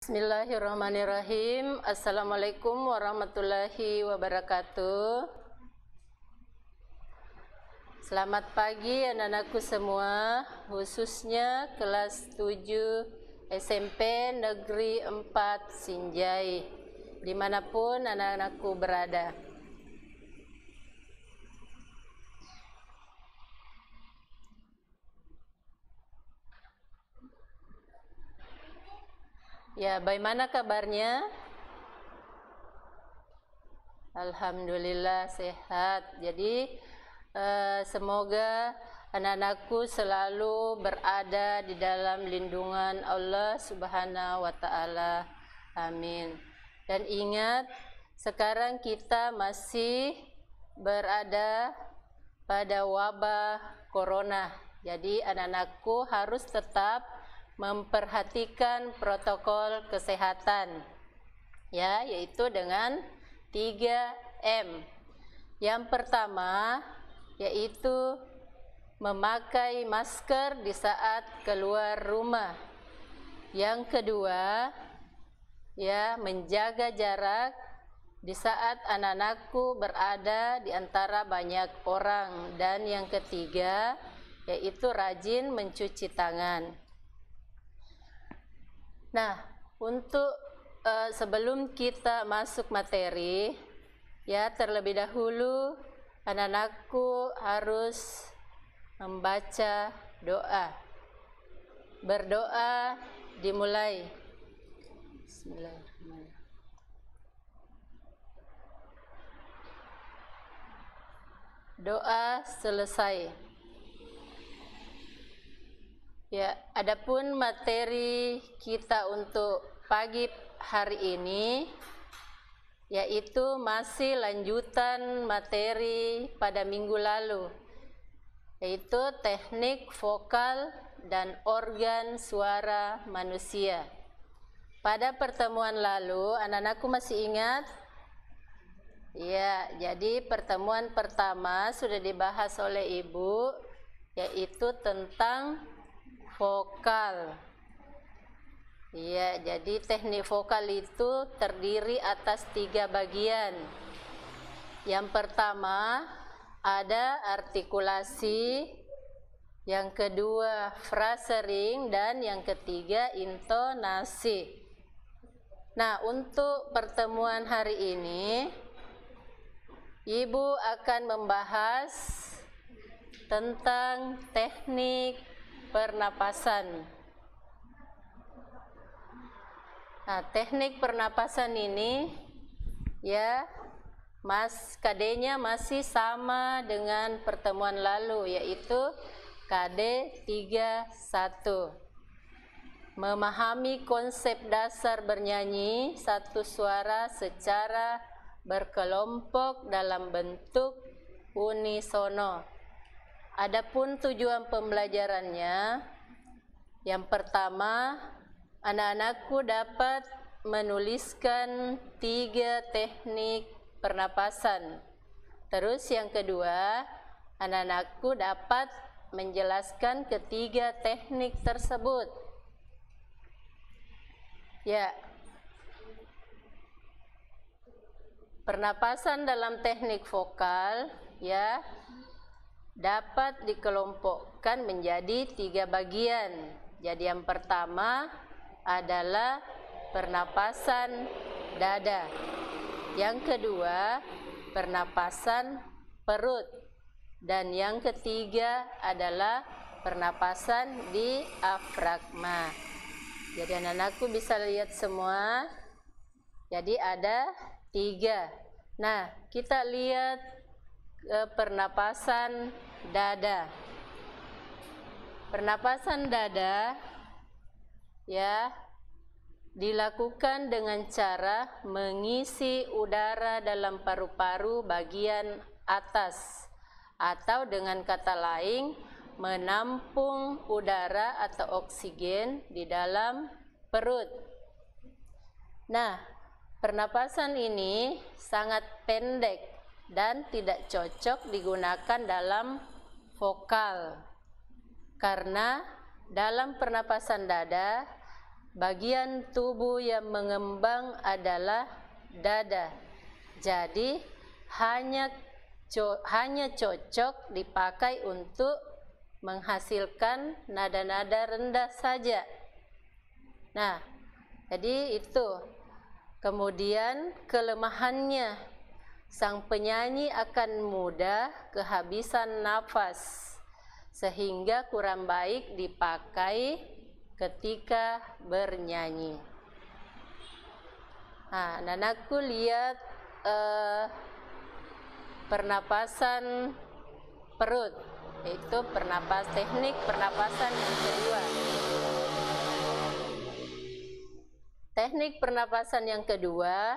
Bismillahirrahmanirrahim. Assalamualaikum warahmatullahi wabarakatuh. Selamat pagi anak-anakku semua, khususnya kelas 7 SMP Negeri 4 Sinjai, dimanapun anak-anakku berada. Ya, bagaimana kabarnya? Alhamdulillah sehat. Jadi semoga anak-anakku selalu berada di dalam lindungan Allah Subhanahu wa Ta'ala. Amin. Dan ingat, sekarang kita masih berada pada wabah corona. Jadi anak-anakku harus tetap memperhatikan protokol kesehatan, ya, yaitu dengan 3M. Yang pertama yaitu memakai masker di saat keluar rumah. Yang kedua, ya, menjaga jarak di saat anak-anakku berada di antara banyak orang. Dan yang ketiga yaitu rajin mencuci tangan. Nah, untuk sebelum kita masuk materi, ya, terlebih dahulu anak-anakku harus membaca doa. Berdoa dimulai. Bismillahirrahmanirrahim. Doa selesai. Ya, adapun materi kita untuk pagi hari ini yaitu masih lanjutan materi pada minggu lalu, yaitu teknik vokal dan organ suara manusia. Pada pertemuan lalu, anak-anakku masih ingat? Ya, jadi pertemuan pertama sudah dibahas oleh Ibu, yaitu tentang vokal. Ya, jadi teknik vokal itu terdiri atas 3 bagian. Yang pertama ada artikulasi, yang kedua frasering, dan yang ketiga intonasi. Nah, untuk pertemuan hari ini Ibu akan membahas tentang teknik pernapasan. Nah, teknik pernapasan ini, ya, KD-nya masih sama dengan pertemuan lalu, yaitu KD 31. Memahami konsep dasar bernyanyi satu suara secara berkelompok dalam bentuk unisono. Adapun tujuan pembelajarannya, yang pertama, anak-anakku dapat menuliskan 3 teknik pernapasan. Terus yang kedua, anak-anakku dapat menjelaskan ketiga teknik tersebut. Ya, pernapasan dalam teknik vokal, ya, dapat dikelompokkan menjadi 3 bagian. Jadi yang pertama adalah pernapasan dada. Yang kedua, pernapasan perut. Dan yang ketiga adalah pernapasan diafragma. Jadi anak-anakku bisa lihat semua. Jadi ada 3. Nah, kita lihat pernapasan dada. Pernapasan dada, ya, dilakukan dengan cara mengisi udara dalam paru-paru bagian atas, atau dengan kata lain menampung udara atau oksigen di dalam perut. Nah, pernapasan ini sangat pendek dan tidak cocok digunakan dalam vokal, karena dalam pernapasan dada bagian tubuh yang mengembang adalah dada. Jadi hanya cocok dipakai untuk menghasilkan nada-nada rendah saja. Nah, jadi itu. Kemudian kelemahannya, sang penyanyi akan mudah kehabisan nafas, sehingga kurang baik dipakai ketika bernyanyi. Nah, anakku lihat pernapasan perut, yaitu teknik pernapasan yang kedua. Teknik pernapasan yang kedua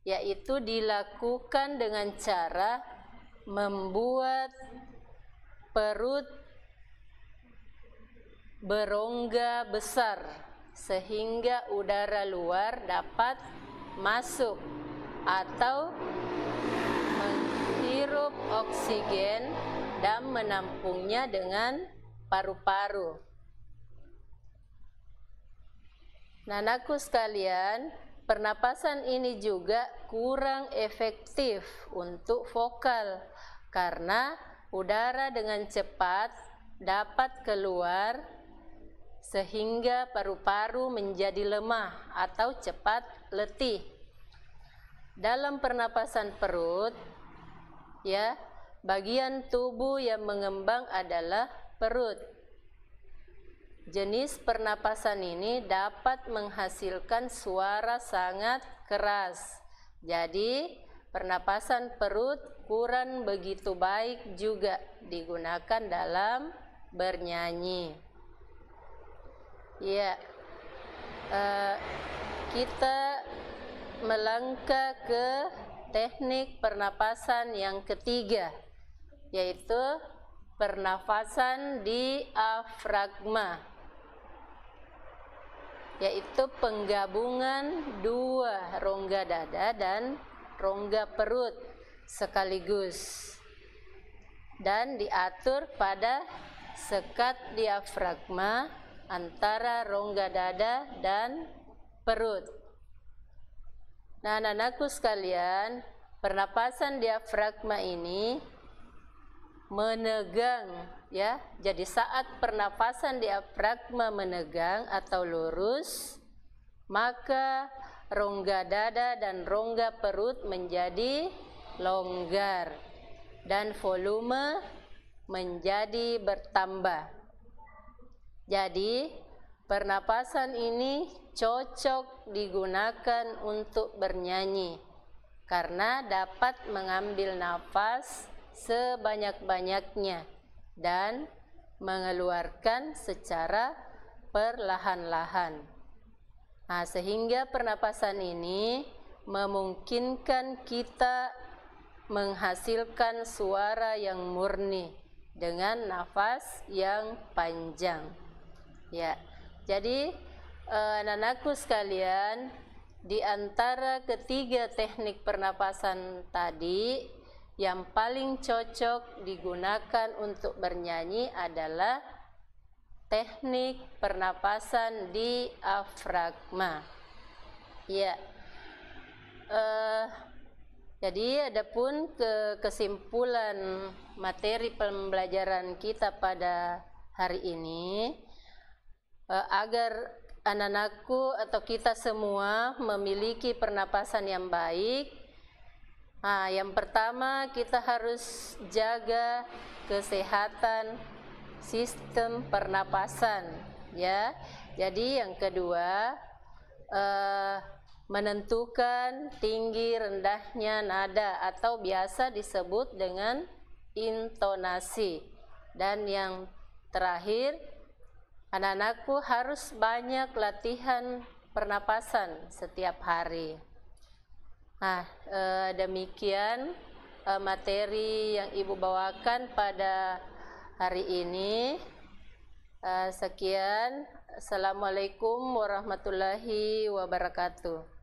yaitu dilakukan dengan cara membuat perut berongga besar sehingga udara luar dapat masuk atau menghirup oksigen dan menampungnya dengan paru-paru. Nah, anakku sekalian, pernapasan ini juga kurang efektif untuk vokal karena udara dengan cepat dapat keluar sehingga paru-paru menjadi lemah atau cepat letih. Dalam pernapasan perut, ya, bagian tubuh yang mengembang adalah perut. Jenis pernapasan ini dapat menghasilkan suara sangat keras. Jadi, pernapasan perut kurang begitu baik juga digunakan dalam bernyanyi. Ya, kita melangkah ke teknik pernapasan yang ketiga, yaitu pernafasan diafragma, yaitu penggabungan dua rongga dada dan rongga perut sekaligus dan diatur pada sekat diafragma antara rongga dada dan perut. Nah, anak-anakku sekalian, pernapasan diafragma ini menegang, ya. Jadi saat pernapasan diafragma menegang atau lurus, maka rongga dada dan rongga perut menjadi longgar dan volume menjadi bertambah. Jadi pernapasan ini cocok digunakan untuk bernyanyi karena dapat mengambil nafas sebanyak-banyaknya dan mengeluarkan secara perlahan-lahan. Nah, sehingga pernapasan ini memungkinkan kita menghasilkan suara yang murni dengan nafas yang panjang. Ya, jadi anak-anakku sekalian, di antara ketiga teknik pernapasan tadi, yang paling cocok digunakan untuk bernyanyi adalah teknik pernapasan diafragma. Ya, jadi adapun kesimpulan materi pembelajaran kita pada hari ini, agar anak-anakku atau kita semua memiliki pernapasan yang baik, yang pertama kita harus jaga kesehatan sistem pernapasan, ya. Jadi yang kedua, menentukan tinggi rendahnya nada atau biasa disebut dengan intonasi. Dan yang terakhir, anak-anakku harus banyak latihan pernapasan setiap hari. Nah, demikian materi yang Ibu bawakan pada hari ini. Sekian. Assalamualaikum warahmatullahi wabarakatuh.